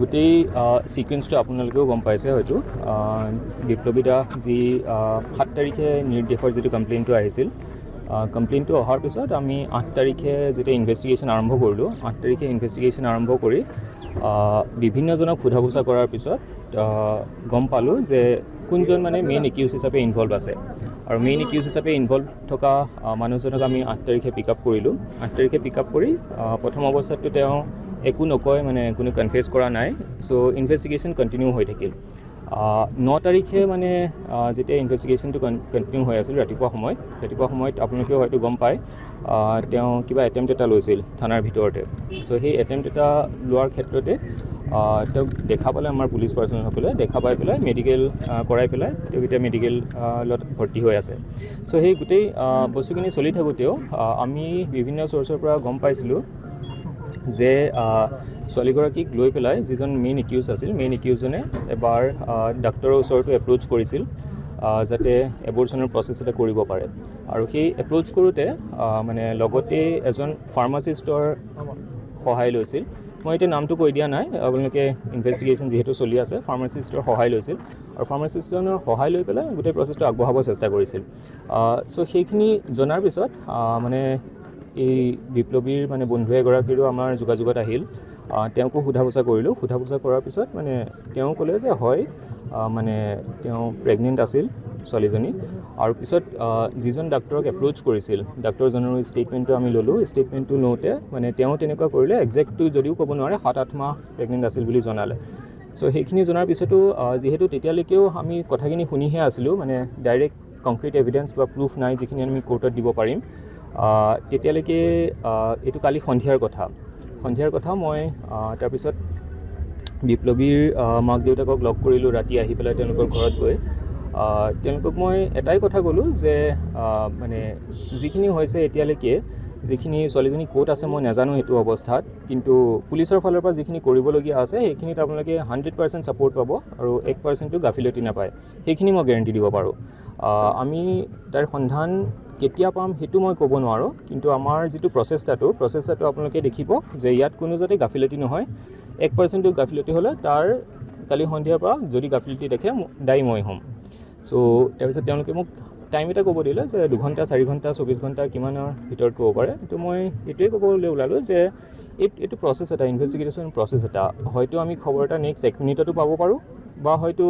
গোটেই সিকুৱেন্সটো আপোনালোকেও গম পাইছে হয়তো বিপ্লৱীদা যি 7 তাৰিখে নিৰ্দেশৰ যিটো কমপ্লেইনটো আহিছিল কমপ্লেইনটো অহাৰ পিছত আমি 8 তাৰিখে যেতিয়া ইনভেষ্টিগেশ্যন আৰম্ভ কৰিলোঁ 8 তাৰিখে ইনভেষ্টিগেশ্যন আৰম্ভ কৰি বিভিন্নজনক সোধা পোছা কৰাৰ পিছত গম পালোঁ যে কোনজন মানে মেইন একিউজ হিচাপে ইনভলভ আছে আৰু মেইন একিউজ হিচাপে ইনভলভ থকা মানুহজনক আমি 8 তাৰিখে পিক আপ কৰিলোঁ 8 তাৰিখে পিক আপ কৰি প্ৰথম অৱস্থাতটো তেওঁ একো নকয় মানে কোনো কনফেছ কৰা নাই সো ইনভেষ্টিগেশ্যন কণ্টিনিউ হৈ থাকিল 9 তাৰিখে মানে যেতিয়া ইনভেষ্টিগেশ্যনটো কণ্টিনিউ হৈ আছিল ৰাতিপুৱা সময়ত আপোনালোকেও হয়তো গম পায় তেওঁ কিবা এটেম্প্ট এটা লৈছিল থানাৰ ভিতৰতে সো সেই এটেম্প্ট এটা লোৱাৰ ক্ষেত্ৰতে তেওঁক দেখা পালে আমাৰ পুলিচ পাৰ্চনসকলে দেখা পাই পেলাই মেডিকেল কৰাই পেলাই তেওঁ এতিয়া মেডিকেলত ভৰ্তি হৈ আছে সো সেই গোটেই বস্তুখিনি চলি থাকোঁতেও আমি বিভিন্ন চ'ৰ্চৰ পৰা গম পাইছিলোঁ যে ছোৱালীগৰাকীক লৈ পেলাই যিজন মেইন একিউজ আছিল মেইন একিউজজনে এবাৰ ডাক্তৰৰ ওচৰতো এপ্ৰ'চ কৰিছিল যাতে এবৰ্চনৰ প্ৰচেছ এটা কৰিব পাৰে আৰু সেই এপ্ৰ'চ কৰোঁতে মানে লগতে এজন ফাৰ্মাচিষ্টৰ সহায় লৈছিল মই এতিয়া নামটো কৈ দিয়া নাই আপোনালোকে ইনভেষ্টিগেশ্যন যিহেতু চলি আছে ফাৰ্মাচিষ্টৰ সহায় লৈছিল আৰু ফাৰ্মাচিষ্টজনৰ সহায় লৈ পেলাই গোটেই প্ৰচেছটো আগবঢ়াব চেষ্টা কৰিছিল চ' সেইখিনি জনাৰ পিছত মানে এই বিপ্লৱীৰ মানে বন্ধু এগৰাকীৰো আমাৰ যোগাযোগত আহিল তেওঁকো সোধা পোছা কৰিলোঁ সোধা পোছা কৰাৰ পিছত মানে তেওঁ ক'লে যে হয় মানে তেওঁ প্ৰেগনেণ্ট আছিল ছোৱালীজনী আৰু পিছত যিজন ডাক্তৰক এপ্ৰ'চ কৰিছিল ডাক্তৰজনৰ ষ্টেটমেণ্টটো আমি ল'লোঁ ষ্টেটমেণ্টটো লওঁতে মানে তেওঁ তেনেকুৱা কৰিলে একজেক্টটো যদিও ক'ব নোৱাৰে 7-8 মাহ প্ৰেগনেণ্ট আছিল বুলি জনালে চ' সেইখিনি জনাৰ পিছতো যিহেতু তেতিয়ালৈকেও আমি কথাখিনি শুনিহে আছিলোঁ মানে ডাইৰেক্ট কংক্ৰিট এভিডেন্স বা প্ৰুফ নাই যিখিনি আমি কোৰ্টত দিব পাৰিম তেতিয়ালৈকে এইটো কালি সন্ধিয়াৰ কথা মই তাৰপিছত বিপ্লৱীৰ মাক দেউতাকক লগ কৰিলোঁ ৰাতি আহি পেলাই তেওঁলোকৰ ঘৰত গৈ তেওঁলোকক মই এটাই কথা ক'লোঁ যে মানে যিখিনি হৈছে এতিয়ালৈকে যিখিনি ছোৱালীজনী ক'ত আছে মই নাজানো সেইটো অৱস্থাত কিন্তু পুলিচৰ ফালৰ পৰা যিখিনি কৰিবলগীয়া আছে সেইখিনিত আপোনালোকে 100% ছাপোৰ্ট পাব আৰু 1%টো গাফিলতি নাপায় সেইখিনি মই গেৰেণ্টি দিব পাৰোঁ আমি তাৰ সন্ধান কেতিয়া পাম সেইটো মই ক'ব নোৱাৰোঁ কিন্তু আমাৰ যিটো প্ৰচেষ্টাটো আপোনালোকে দেখিব যে ইয়াত কোনো যাতে গাফিলতি নহয় 1%টো গাফিলতি হ'লে তাৰ কালি সন্ধিয়াৰ পৰা যদি গাফিলতি দেখে দায়ী মই হ'ম চ' তাৰপিছত তেওঁলোকে মোক টাইম এটা ক'ব দিলে যে 2 ঘণ্টা 4 ঘণ্টা 24 ঘণ্টা কিমানৰ ভিতৰত ক'ব পাৰে তো মই এইটোৱে ক'বলৈ ওলালোঁ যে এইটো প্ৰচেছ এটা ইনভেষ্টিগেশ্যন প্ৰচেছ এটা হয়তো আমি খবৰ এটা নেক্সট 1 মিনিটতো পাব পাৰোঁ বা হয়তো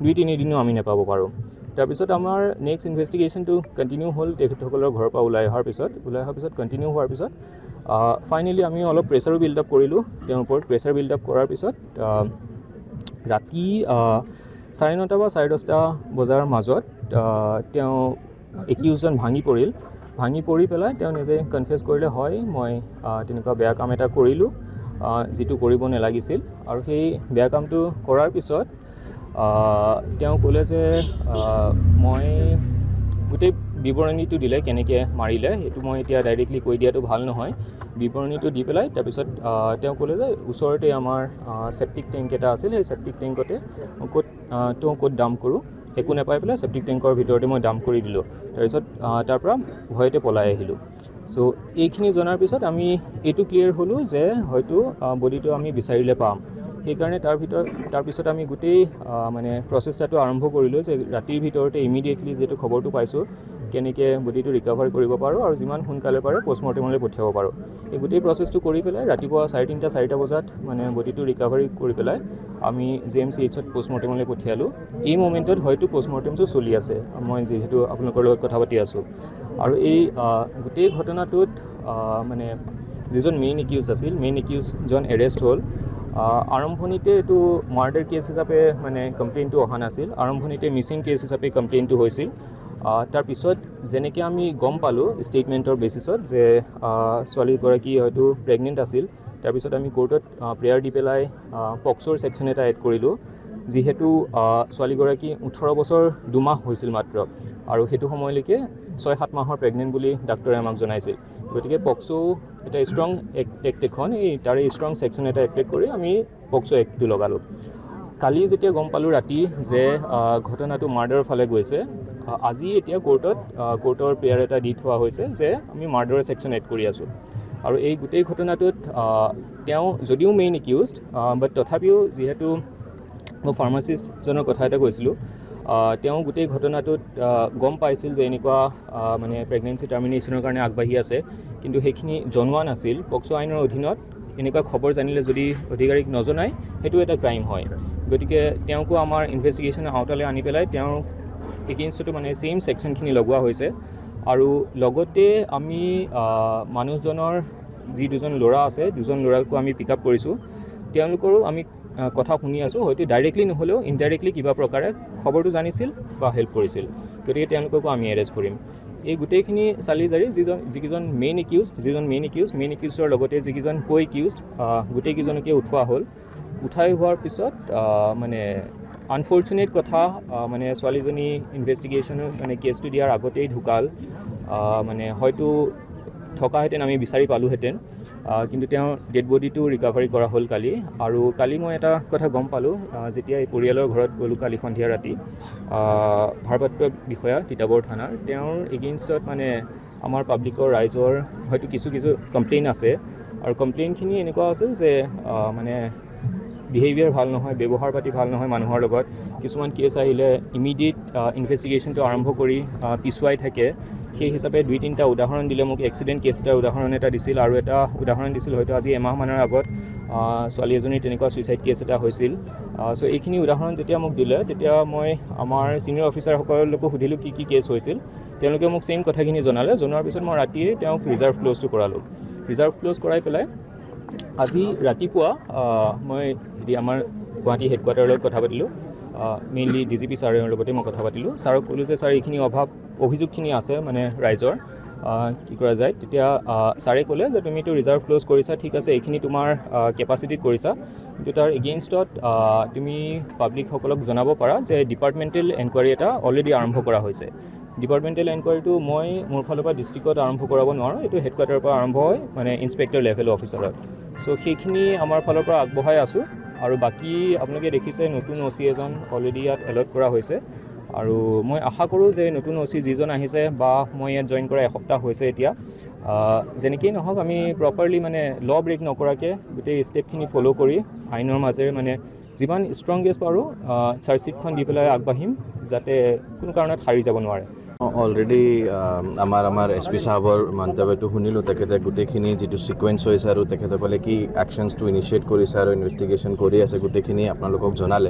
2-3 দিনো আমি নাপাব পাৰোঁ তাৰপিছত আমাৰ নেক্সট ইনভেষ্টিগেশ্যনটো কণ্টিনিউ হ'ল তেখেতসকলৰ ঘৰৰ পৰা ওলাই অহাৰ পিছত কণ্টিনিউ হোৱাৰ পিছত ফাইনেলি আমি অলপ প্ৰেছাৰো বিল্ড আপ কৰিলোঁ তেওঁৰ ওপৰত প্ৰেছাৰ বিল্ড আপ কৰাৰ পিছত ৰাতি 9:30 বা 10:30 বজাৰ মাজত তেওঁ একিউজজন ভাঙি পৰি পেলাই তেওঁ নিজে কনফেছ কৰিলে হয় মই তেনেকুৱা বেয়া কাম এটা কৰিলোঁ যিটো কৰিব নালাগিছিল আৰু সেই বেয়া কামটো কৰাৰ পিছত তেওঁ ক'লে যে মই গোটেই বিৱৰণীটো দিলে কেনেকৈ মাৰিলে সেইটো মই এতিয়া ডাইৰেক্টলি কৈ দিয়াটো ভাল নহয় বিৱৰণীটো দি পেলাই তাৰপিছত তেওঁ ক'লে যে ওচৰতে আমাৰ ছেপ্টিক টেংক এটা আছিল সেই ছেপ্টিক টেংকতে ক'ত ডাম্প কৰোঁ একো নাপাই পেলাই ছেপ্টিক টেংকৰ ভিতৰতে মই ডাম্প কৰি দিলোঁ তাৰপিছত তাৰ পৰা ভয়তে পলাই আহিলোঁ চ' এইখিনি জনাৰ পিছত আমি এইটো ক্লিয়াৰ হ'লোঁ যে হয়তো বডিটো আমি বিচাৰিলে পাম সেইকাৰণে তাৰপিছত আমি গোটেই মানে প্ৰচেষ্টাটো আৰম্ভ কৰিলোঁ যে ৰাতিৰ ভিতৰতে ইমিডিয়েটলি যিহেতু খবৰটো পাইছোঁ কেনেকৈ বডিটো ৰিকভাৰ কৰিব পাৰোঁ আৰু যিমান সোনকালে পাৰে পষ্টমৰ্টেমলৈ পঠিয়াব পাৰোঁ এই গোটেই প্ৰচেছটো কৰি পেলাই ৰাতিপুৱা 3:30-4টা বজাত মানে বডিটো ৰিকভাৰী কৰি পেলাই আমি JMCHত পষ্টমৰ্টেমলৈ পঠিয়ালোঁ এই মোমেণ্টত হয়তো পষ্টমৰ্টেমটো চলি আছে মই যিহেতু আপোনালোকৰ লগত কথা পাতি আছোঁ আৰু এই গোটেই ঘটনাটোত মানে যিজন মেইন একিউজজন এৰেষ্ট হ'ল আৰম্ভণিতে এইটো মাৰ্ডাৰ কেছ হিচাপে মানে কমপ্লেইনটো অহা নাছিল আৰম্ভণিতে মিচিং কেছ হিচাপে কমপ্লেইনটো হৈছিল তাৰপিছত যেনেকৈ আমি গম পালোঁ ষ্টেটমেণ্টৰ বেচিছত যে ছোৱালীগৰাকী হয়তো প্ৰেগনেণ্ট আছিল তাৰপিছত আমি কোৰ্টত প্ৰেয়াৰ দি পেলাই পক্সোৰ ছেকশ্যন এটা এড কৰিলোঁ যিহেতু ছোৱালীগৰাকী 18 বছৰ 2 মাহ হৈছিল মাত্ৰ আৰু সেইটো সময়লৈকে 6-7 মাহৰ প্ৰেগনেণ্ট বুলি ডাক্তৰে আমাক জনাইছিল গতিকে পক্সো এটা ষ্ট্ৰং এক্ট এখন তাৰে ষ্ট্ৰং ছেকশ্যন এটা এক্ট কৰি আমি পক্সো এক্টটো লগালোঁ কালি যেতিয়া গম পালোঁ ৰাতি যে ঘটনাটো মাৰ্ডাৰৰ ফালে গৈছে আজি এতিয়া কোৰ্টৰ প্ৰেয়াৰ এটা দি থোৱা হৈছে যে আমি মাৰ্ডাৰৰ ছেকশ্যন এড কৰি আছোঁ আৰু এই গোটেই ঘটনাটোত তেওঁ যদিও মেইন একিউজড বাট তথাপিও যিহেতু মই ফাৰ্মাচিষ্টজনৰ কথা এটা কৈছিলোঁ তেওঁ গোটেই ঘটনাটোত গম পাইছিল যে এনেকুৱা মানে প্ৰেগনেঞ্চি টাৰ্মিনেশ্যনৰ কাৰণে আগবাঢ়ি আছে, কিন্তু সেইখিনি জনোৱা নাছিল। পক্সো আইনৰ অধীনত এনেকুৱা খবৰ জানিলে যদি অধিকাৰীক নজনায় সেইটো এটা ক্ৰাইম হয়। গতিকে তেওঁকো আমাৰ ইনভেষ্টিগেশ্যনৰ আওতালৈ আনি পেলাই তেওঁৰ এগেইনষ্টতো মানে ছেইম ছেকশ্যনখিনি লগোৱা হৈছে। আৰু লগতে আমি মানুহজনৰ যি দুজন ল'ৰা আছে, দুজন ল'ৰাকো আমি পিক আপ কৰিছোঁ। তেওঁলোকৰো আমি কথা শুনি আছোঁ, হয়তো ডাইৰেক্টলি নহ'লেও ইনডাইৰেক্টলি কিবা প্ৰকাৰে খবৰটো জানিছিল বা হেল্প কৰিছিল। গতিকে তেওঁলোককো আমি এৰেষ্ট কৰিম। এই গোটেইখিনি চালি জাৰি যিকেইজন মেইন একিউজৰ লগতে যিকেইজন কো-একিউজড গোটেইকেইজনকে উঠোৱা হ'ল। উঠাই হোৱাৰ পিছত মানে আনফৰ্চুনেট কথা মানে ছোৱালীজনী ইনভেষ্টিগেশ্যনৰ মানে কেছটো দিয়াৰ আগতেই ঢুকাল। মানে হয়তো থকাহেঁতেন আমি বিচাৰি পালোঁহেঁতেন, কিন্তু তেওঁৰ ডেড বডিটো ৰিকভাৰী কৰা হ'ল কালি। আৰু কালি মই এটা কথা গম পালোঁ যেতিয়া এই পৰিয়ালৰ ঘৰত গ'লোঁ কালি সন্ধিয়া ৰাতি, ভাৰপ্ৰাপ্ত বিষয়া তিতাবৰ থানাৰ, তেওঁৰ এগেইনষ্টত মানে আমাৰ পাব্লিকৰ ৰাইজৰ হয়তো কিছু কমপ্লেইন আছে। আৰু কমপ্লেইনখিনি এনেকুৱা আছিল যে মানে বিহেভিয়াৰ ভাল নহয়, ব্যৱহাৰ পাতি ভাল নহয় মানুহৰ লগত। কিছুমান কেছ আহিলে ইমিডিয়েট ইনভেষ্টিগেশ্যনটো আৰম্ভ কৰি পিছুৱাই থাকে। সেই হিচাপে 2-3টা উদাহৰণ দিলে মোক। এক্সিডেণ্ট কেছ এটাৰ উদাহৰণ এটা দিছিল, আৰু এটা উদাহৰণ দিছিল হয়তো আজি এমাহমানৰ আগত ছোৱালী এজনীৰ তেনেকুৱা ছুইচাইড কেছ এটা হৈছিল। চ' এইখিনি উদাহৰণ যেতিয়া মোক দিলে তেতিয়া মই আমাৰ ছিনিয়ৰ অফিচাৰসকলকো সুধিলোঁ কি কি কেছ হৈছিল। তেওঁলোকে মোক ছেইম কথাখিনি জনালে। জনোৱাৰ পিছত মই ৰাতিয়ে তেওঁক ৰিজাৰ্ভ ক্ল'জটো কৰালোঁ। ৰিজাৰ্ভ ক্ল'জ কৰাই পেলাই আজি ৰাতিপুৱা মই আমাৰ গুৱাহাটী হেডকোৱাৰ্টাৰৰ লগত কথা পাতিলোঁ। মেইনলি DGP ছাৰৰ লগতে মই কথা পাতিলোঁ। ছাৰক ক'লোঁ যে ছাৰ এইখিনি অভিযোগখিনি আছে মানে ৰাইজৰ, কি কৰা যায়। তেতিয়া ছাৰে ক'লে যে তুমিতো ৰিজাৰ্ভ ক্ল'জ কৰিছা, ঠিক আছে, এইখিনি তোমাৰ কেপাচিটিত কৰিছা, কিন্তু তাৰ এগেইনষ্টত তুমি পাব্লিকসকলক জনাব পাৰা যে ডিপাৰ্টমেণ্টেল এনকুৱাৰী এটা অলৰেডি আৰম্ভ কৰা হৈছে। ডিপাৰ্টমেণ্টেল এনকুৱাৰীটো মই মোৰ ফালৰ পৰা ডিষ্ট্ৰিক্টত আৰম্ভ কৰাব নোৱাৰোঁ, এইটো হেডকোৱাৰ্টাৰৰ পৰা আৰম্ভ হয় মানে ইনস্পেক্টৰ লেভেল অফিচাৰত। চ' সেইখিনি আমাৰ ফালৰ পৰা আগবঢ়াই আছোঁ। আৰু বাকী আপোনালোকে দেখিছে নতুন OC এজন অলৰেডি ইয়াত এলট কৰা হৈছে। আৰু মই আশা কৰোঁ যে নতুন OC যিজন আহিছে বা মই ইয়াত জইন কৰা এসপ্তাহ হৈছে এতিয়া, যেনেকেই নহওক আমি প্ৰপাৰলি মানে ল' ব্ৰেক নকৰাকৈ গোটেই ষ্টেপখিনি ফ'ল' কৰি আইনৰ মাজেৰে মানে যিমান ষ্ট্ৰংগেষ্ট পাৰোঁ চাৰ্জশ্বিটখন দি পেলাই আগবাঢ়িম, যাতে কোনো কাৰণত হাৰি যাব নোৱাৰে। অলৰেডি আমাৰ SP সাহেবৰ মন্তব্যটো শুনিলোঁ। তেখেতে গোটেইখিনি যিটো ছিকুৱেঞ্চ হৈছে আৰু তেখেতসকলে কি একশ্যনছটো ইনিচিয়েট কৰিছে আৰু ইনভেষ্টিগেশ্যন কৰি আছে গোটেইখিনি আপোনালোকক জনালে।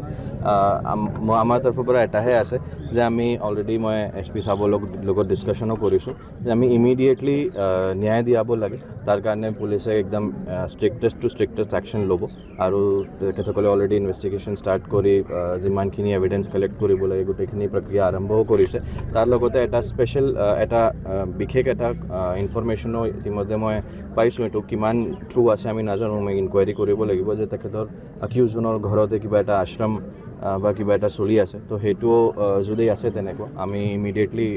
আমাৰ তৰফৰ পৰা এটাহে আছে যে আমি অলৰেডি মই SP সাহেবৰ লগত ডিছকাশ্যনো কৰিছোঁ যে আমি ইমিডিয়েটলি ন্যায় দিয়াব লাগে। তাৰ কাৰণে পুলিচে একদম ষ্ট্ৰিক্টেষ্ট একশ্যন ল'ব। আৰু তেখেতসকলে অলৰেডি ইনভেষ্টিগেশ্যন ষ্টাৰ্ট কৰি যিমানখিনি এভিডেঞ্চ কালেক্ট কৰিব লাগে গোটেইখিনি প্ৰক্ৰিয়া আৰম্ভও কৰিছে। তাৰ লগতে এটা স্পেচিয়েল বিশেষ এটা ইনফৰমেশ্যনো ইতিমধ্যে মই পাইছোঁ। এইটো কিমান ট্ৰু আছে আমি নাজানো, মই ইনকুৱাৰী কৰিব লাগিব যে তেখেতৰ একিউজজনৰ ঘৰতে কিবা এটা আশ্ৰম বা কিবা এটা চলি আছে। তো সেইটোও যদি আছে তেনেকুৱা আমি ইমিডিয়েটলি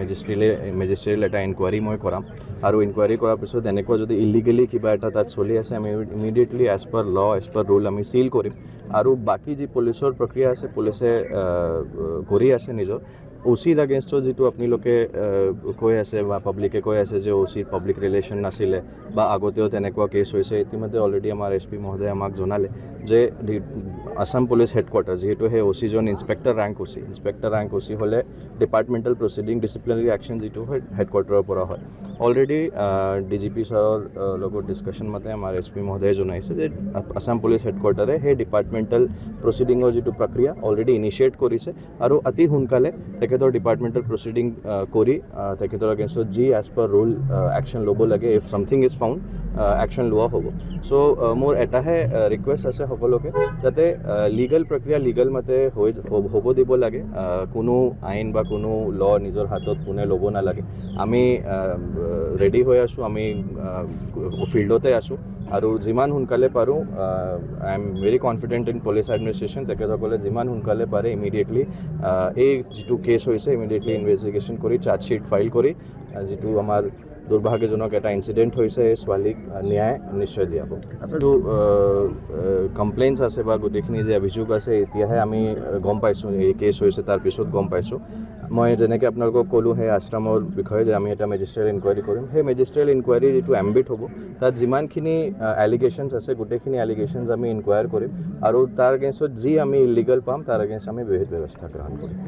মেজিষ্ট্ৰেৰিয়েল এটা ইনকুৱাৰী মই কৰাম। আৰু ইনকুৱাৰী কৰাৰ পিছত এনেকুৱা যদি ইলিগেলি কিবা এটা তাত চলি আছে আমি ইমিডিয়েটলি এজ পাৰ ল' এজ পাৰ ৰুল আমি চিল কৰিম। আৰু বাকী যি পুলিচৰ প্ৰক্ৰিয়া আছে পুলিচে কৰি আছে নিজৰ OCৰ এগেইনষ্টত যিটো আপোনালোকে কৈ আছে বা পাব্লিকে কৈ আছে যে OCৰ পাব্লিক ৰিলেশ্যন নাছিলে বা আগতেও তেনেকুৱা কেছ হৈছে। ইতিমধ্যে অলৰেডি আমাৰ SP মহোদয়ে আমাক জনালে যে আছাম পুলিচ হেডকোৱাৰ্টাৰ যিহেতু সেই OCজন ইনস্পেক্টৰ ৰেংক OC হ'লে ডিপাৰ্টমেণ্টেল প্ৰচিডিং ডিচিপ্লিনাৰী একশ্যন যিটো হয় হেডকোৱাৰ্টাৰৰ পৰা হয়। অলৰেডি DGP ছাৰৰ লগত ডিছকাশ্যন মতে আমাৰ SP মহোদয়ে জনাইছে যে আছাম পুলিচ হেডকোৱাৰ্টাৰে সেই ডিপাৰ্টমেণ্টেল প্ৰচিডিঙৰ যিটো প্ৰক্ৰিয়া অলৰেডি ইনিচিয়েট কৰিছে। আৰু অতি সোনকালে তেখেতৰ ডিপাৰ্টমেণ্টেল প্ৰচিডিং কৰি তেখেতৰ এগেইনষ্টত যি এজ পাৰ ৰুল একশ্যন ল'ব লাগে, if something is found action লোৱা হ'ব। চ' মোৰ এটাহে ৰিকুৱেষ্ট আছে সকলোকে যাতে লিগেল প্ৰক্ৰিয়া লিগেল মতে হ'ব দিব লাগে। কোনো আইন বা কোনো ল' নিজৰ হাতত কোনে ল'ব নালাগে। আমি ৰেডি হৈ আছোঁ, আমি ফিল্ডতে আছোঁ। আৰু যিমান সোনকালে পাৰোঁ I am very confident in police administration. তেখেতসকলে যিমান সোনকালে পাৰে ইমিডিয়েটলি এই যিটো কেছ হৈছে ইমিডিয়েটলি ইনভেষ্টিগেশ্যন কৰি চাৰ্জশ্বিট ফাইল কৰি যিটো আমাৰ দুৰ্ভাগ্যজনক এটা ইনচিডেণ্ট হৈছে, এই ছোৱালীক ন্যায় নিশ্চয় দিয়াব। তো কমপ্লেইনছ আছে বা গোটেইখিনি যে অভিযোগ আছে এতিয়াহে আমি গম পাইছোঁ, এই কেছ হৈছে তাৰপিছত গম পাইছোঁ। মই যেনেকৈ আপোনালোকক ক'লোঁ সেই আশ্ৰমৰ বিষয়ে যে আমি এটা মেজিষ্ট্ৰিয়েল ইনকুৱাৰী কৰিম, সেই মেজিষ্ট্ৰিয়েল ইনকুৱাৰী যিটো এম্বিট হ'ব তাত যিমানখিনি এলিগেশ্যনছ আছে গোটেইখিনি এলিগেশ্যনছ আমি ইনকুৱায়াৰ কৰিম আৰু তাৰ এগেইনষ্টত যি আমি ইলিগেল পাম তাৰ এগেইনষ্ট আমি বিহিত ব্যৱস্থা গ্ৰহণ কৰিম।